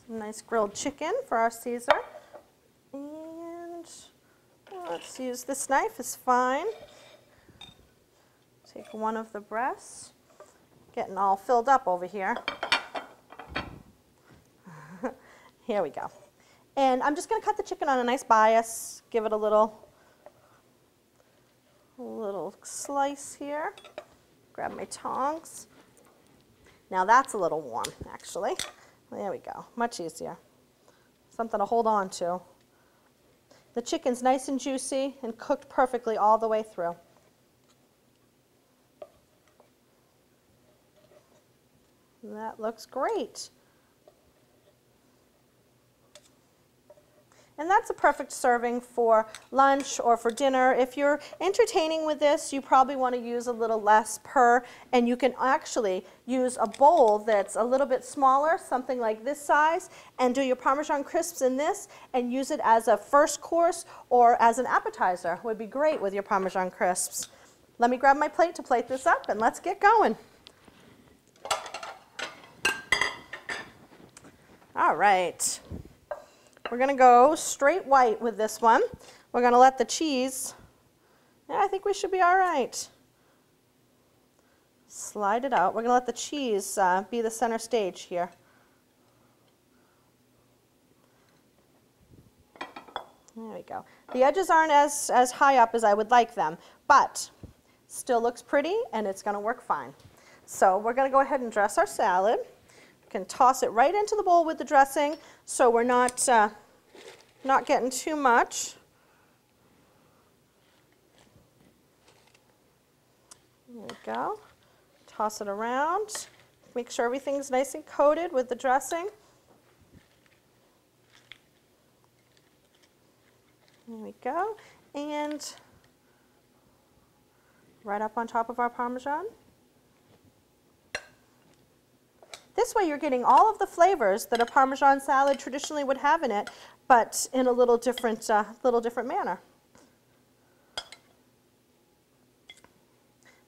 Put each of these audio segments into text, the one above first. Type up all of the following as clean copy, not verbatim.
Some nice grilled chicken for our Caesar. And let's use this knife, it's fine. Take one of the breasts. Getting all filled up over here. Here we go. And I'm just going to cut the chicken on a nice bias, give it a little slice here. Grab my tongs. Now that's a little warm, actually. There we go, much easier. Something to hold on to. The chicken's nice and juicy and cooked perfectly all the way through. That looks great. And that's a perfect serving for lunch or for dinner. If you're entertaining with this, you probably want to use a little less per, and you can actually use a bowl that's a little bit smaller, something like this size, and do your Parmesan crisps in this and use it as a first course or as an appetizer. Would be great with your Parmesan crisps. Let me grab my plate to plate this up and let's get going. All right. We're going to go straight white with this one. We're going to let the cheese, yeah, I think we should be all right. Slide it out. We're going to let the cheese be the center stage here. There we go. The edges aren't as high up as I would like them, but still looks pretty and it's going to work fine. So we're going to go ahead and dress our salad. Can toss it right into the bowl with the dressing so we're not getting too much. There we go. Toss it around. Make sure everything's nice and coated with the dressing. There we go. And right up on top of our Parmesan. This way you're getting all of the flavors that a Parmesan salad traditionally would have in it, but in a little different manner.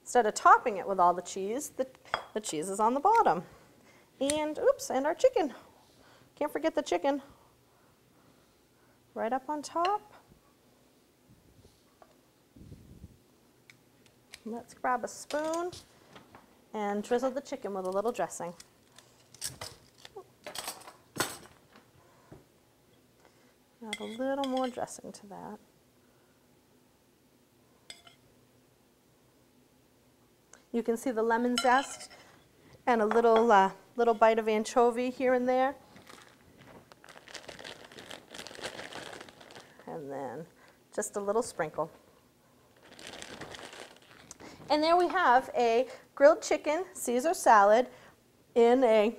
Instead of topping it with all the cheese, the cheese is on the bottom. And, oops, and our chicken. Can't forget the chicken. Right up on top. Let's grab a spoon and drizzle the chicken with a little dressing. Add a little more dressing to that. You can see the lemon zest and a little bite of anchovy here and there. And then just a little sprinkle. And there we have a grilled chicken Caesar salad in a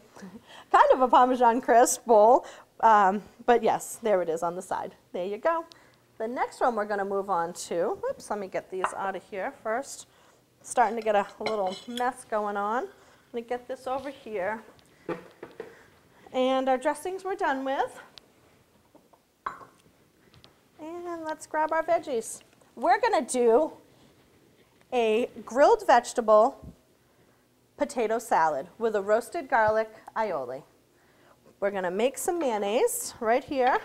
kind of a Parmesan crisp bowl. But yes, there it is on the side. There you go. The next one we're going to move on to, oops, let me get these out of here first. Starting to get a little mess going on. Let me get this over here. And our dressings we're done with. And let's grab our veggies. We're going to do a grilled vegetable potato salad with a roasted garlic aioli. We're going to make some mayonnaise right here.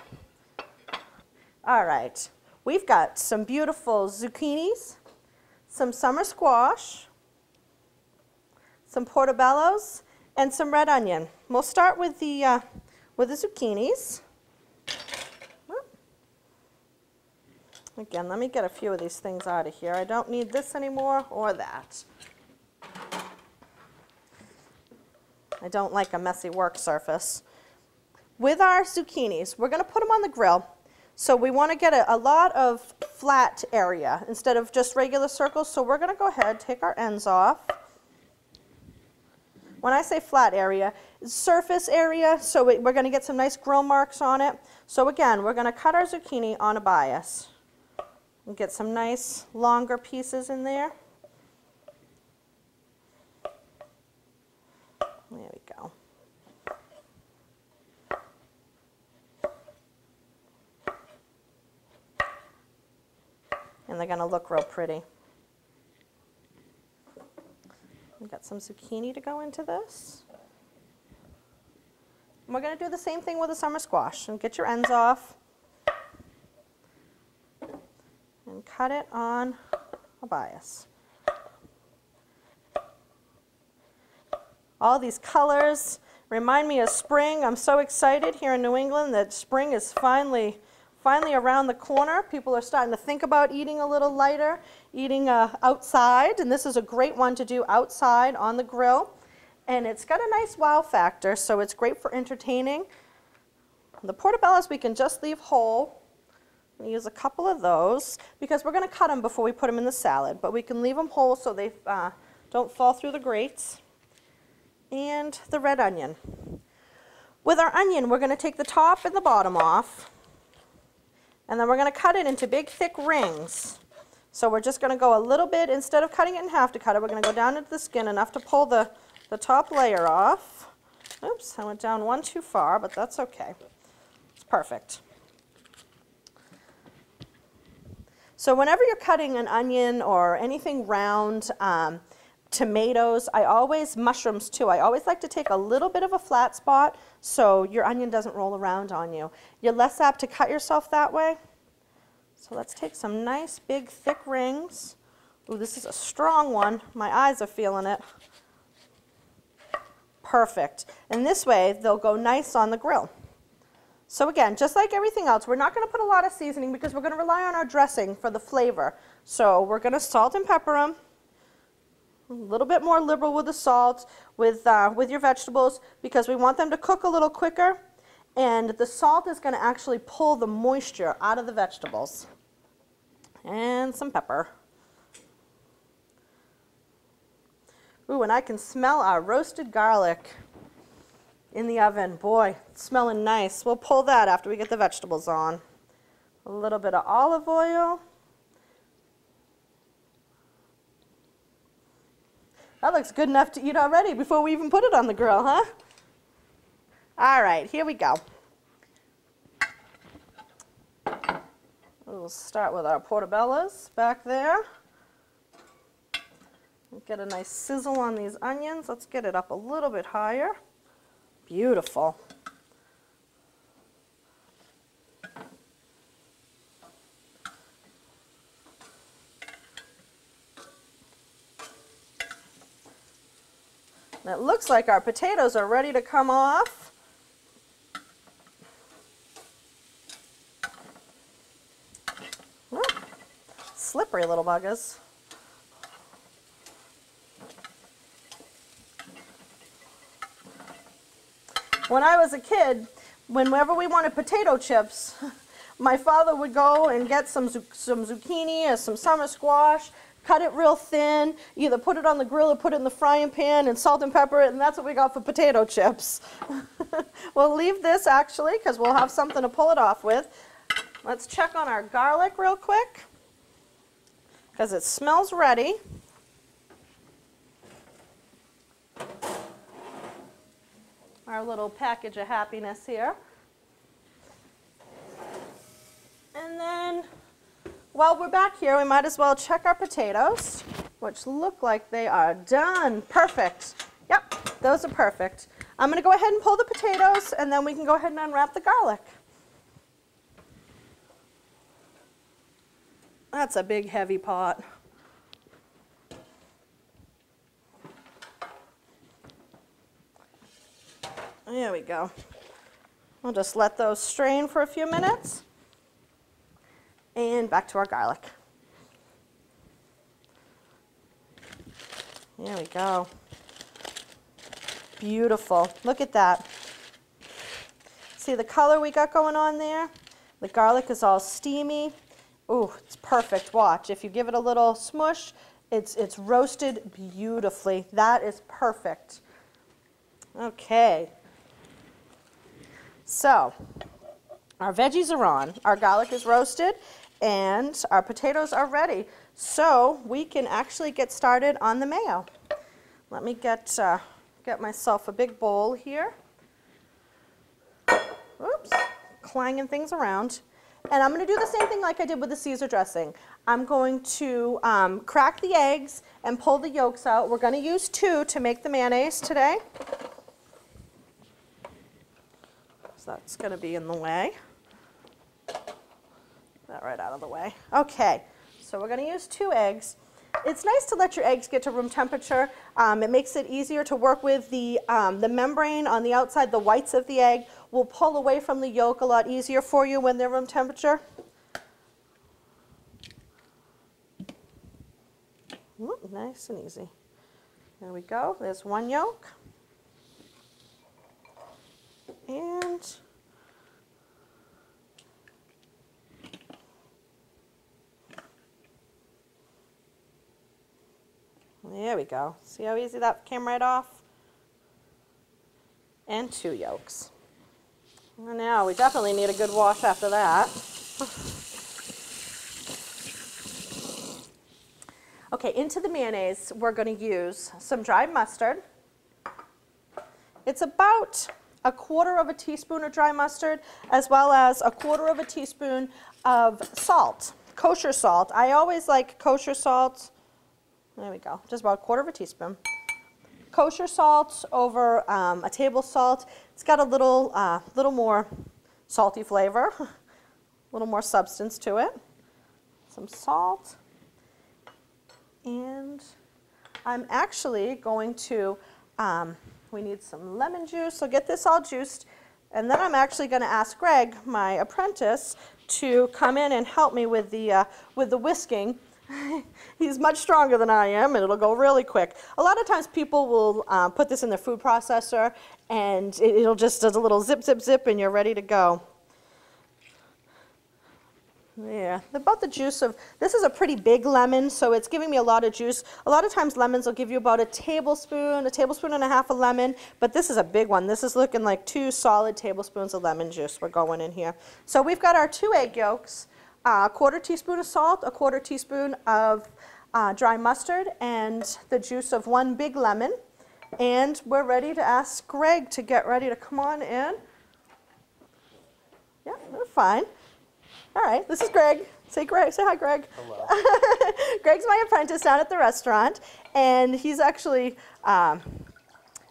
All right, we've got some beautiful zucchinis, some summer squash, some portobellos, and some red onion. We'll start with the zucchinis. Again, let me get a few of these things out of here. I don't need this anymore or that. I don't like a messy work surface. With our zucchinis, we're going to put them on the grill. So we want to get a lot of flat area instead of just regular circles. So we're going to go ahead, take our ends off. When I say flat area, it's surface area, so we're going to get some nice grill marks on it. So again, we're going to cut our zucchini on a bias and get some nice longer pieces in there. There we go. And they're going to look real pretty. We've got some zucchini to go into this. And we're going to do the same thing with the summer squash. And get your ends off. And cut it on a bias. All these colors remind me of spring. I'm so excited here in New England that spring is finally around the corner. People are starting to think about eating a little lighter, eating outside, and this is a great one to do outside on the grill. And it's got a nice wow factor, so it's great for entertaining. The portobellos we can just leave whole. I'm going to use a couple of those because we're going to cut them before we put them in the salad, but we can leave them whole so they don't fall through the grates. And the red onion. With our onion, we're going to take the top and the bottom off, and then we're going to cut it into big, thick rings. So we're just going to go a little bit, instead of cutting it in half to cut it, we're going to go down into the skin enough to pull the top layer off. Oops, I went down one too far, but that's okay. It's perfect. So whenever you're cutting an onion or anything round, tomatoes, mushrooms too, I always like to take a little bit of a flat spot so your onion doesn't roll around on you. You're less apt to cut yourself that way. So let's take some nice big thick rings. Ooh, this is a strong one. My eyes are feeling it. Perfect. And this way they'll go nice on the grill. So again, just like everything else, we're not going to put a lot of seasoning because we're going to rely on our dressing for the flavor. So we're going to salt and pepper them. A little bit more liberal with the salt with your vegetables because we want them to cook a little quicker, and the salt is going to actually pull the moisture out of the vegetables. And some pepper. Ooh, and I can smell our roasted garlic in the oven. Boy, it's smelling nice. We'll pull that after we get the vegetables on. A little bit of olive oil. That looks good enough to eat already before we even put it on the grill, huh? All right, here we go. We'll start with our portobellos back there. Get a nice sizzle on these onions. Let's get it up a little bit higher. Beautiful. And it looks like our potatoes are ready to come off. Ooh, slippery little buggers. When I was a kid, whenever we wanted potato chips, my father would go and get some zucchini or some summer squash, cut it real thin, either put it on the grill or put it in the frying pan and salt and pepper it, and that's what we got for potato chips. We'll leave this actually because we'll have something to pull it off with. Let's check on our garlic real quick because it smells ready. Our little package of happiness here. And then while we're back here, we might as well check our potatoes, which look like they are done. Perfect. Yep, those are perfect. I'm going to go ahead and pull the potatoes, and then we can go ahead and unwrap the garlic. That's a big, heavy pot. There we go. We'll just let those strain for a few minutes. And back to our garlic. There we go. Beautiful. Look at that. See the color we got going on there? The garlic is all steamy. Ooh, it's perfect. Watch. If you give it a little smush, it's roasted beautifully. That is perfect. Okay. So, our veggies are on, our garlic is roasted, and our potatoes are ready. So, we can actually get started on the mayo. Let me get myself a big bowl here. Oops, clanging things around. And I'm going to do the same thing like I did with the Caesar dressing. I'm going to crack the eggs and pull the yolks out. We're going to use 2 to make the mayonnaise today. So that's going to be in the way. That right out of the way. Okay, so we're going to use 2 eggs. It's nice to let your eggs get to room temperature. It makes it easier to work with the membrane on the outside. The whites of the egg will pull away from the yolk a lot easier for you when they're room temperature. Ooh, nice and easy. There we go. There's 1 yolk. And there we go. See how easy that came right off? And 2 yolks. And now we definitely need a good wash after that. Okay, into the mayonnaise, we're going to use some dried mustard. It's about 1/4 teaspoon of dry mustard, as well as 1/4 teaspoon of salt, kosher salt. I always like kosher salt. There we go, just about 1/4 teaspoon. Kosher salt over a table salt. It's got a little more salty flavor, a little more substance to it. Some salt. And I'm actually going to, we need some lemon juice, so get this all juiced. And then I'm actually going to ask Greg, my apprentice, to come in and help me with the whisking. He's much stronger than I am, and it'll go really quick. A lot of times people will put this in their food processor, and it'll just does a little zip, zip, zip, and you're ready to go. Yeah, about the juice of, this is a pretty big lemon, so it's giving me a lot of juice. A lot of times lemons will give you about a tablespoon and 1/2 of lemon, but this is a big one. This is looking like 2 solid tablespoons of lemon juice we're going in here. So we've got our 2 egg yolks, 1/4 teaspoon of salt, 1/4 teaspoon of dry mustard, and the juice of 1 big lemon. And we're ready to ask Greg to get ready to come on in. Yeah, they're fine. All right, this is Greg. Say hi, Greg. Hello. Greg's my apprentice down at the restaurant, and he's actually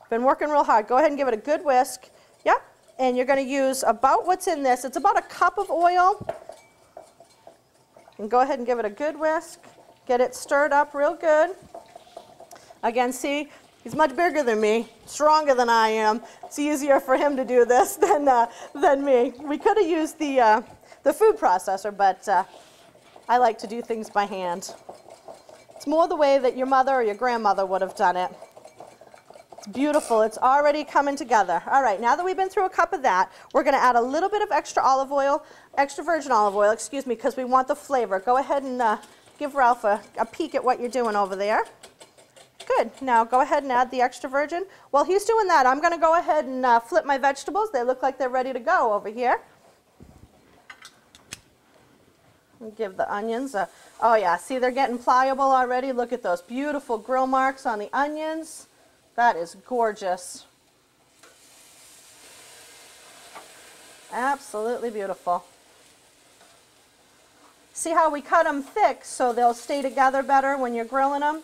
been working real hard. Go ahead and give it a good whisk. Yep, and you're going to use about what's in this. It's about 1 cup of oil. And go ahead and give it a good whisk. Get it stirred up real good. Again, see, he's much bigger than me, stronger than I am. It's easier for him to do this than me. We could have used the food processor, but I like to do things by hand. It's more the way that your mother or your grandmother would have done it. It's beautiful. It's already coming together. All right, now that we've been through 1 cup of that, we're going to add a little bit of extra olive oil, extra virgin olive oil, excuse me, because we want the flavor. Go ahead and give Ralph a peek at what you're doing over there. Good. Now go ahead and add the extra virgin. While he's doing that, I'm going to go ahead and flip my vegetables. They look like they're ready to go over here. Give the onions a, oh yeah, see they're getting pliable already. Look at those beautiful grill marks on the onions. That is gorgeous. Absolutely beautiful. See how we cut them thick so they'll stay together better when you're grilling them?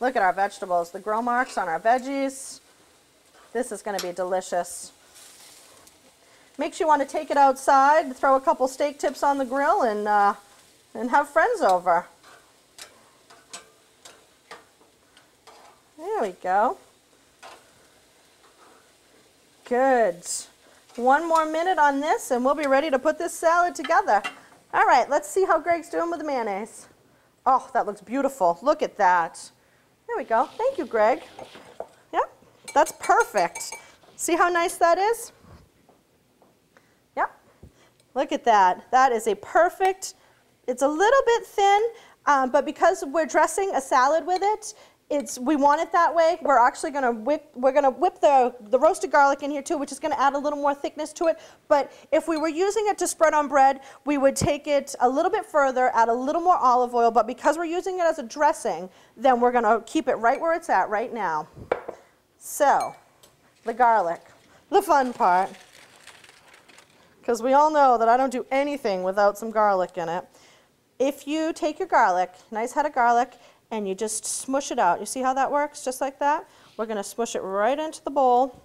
Look at our vegetables, the grill marks on our veggies. This is going to be delicious. Makes you want to take it outside, throw a couple steak tips on the grill, and have friends over. There we go. Good. 1 more minute on this, and we'll be ready to put this salad together. All right, let's see how Greg's doing with the mayonnaise. Oh, that looks beautiful. Look at that. There we go. Thank you, Greg. Yep, that's perfect. See how nice that is? Yep. Look at that. That is a perfect, it's a little bit thin, but because we're dressing a salad with it, we want it that way. We're actually going to whip the roasted garlic in here too, which is going to add a little more thickness to it. But if we were using it to spread on bread, we would take it a little bit further, add a little more olive oil. But because we're using it as a dressing, then we're going to keep it right where it's at right now. So, the garlic, the fun part. Because we all know that I don't do anything without some garlic in it. If you take your garlic, nice head of garlic, and you just smush it out. You see how that works? Just like that. We're going to smush it right into the bowl.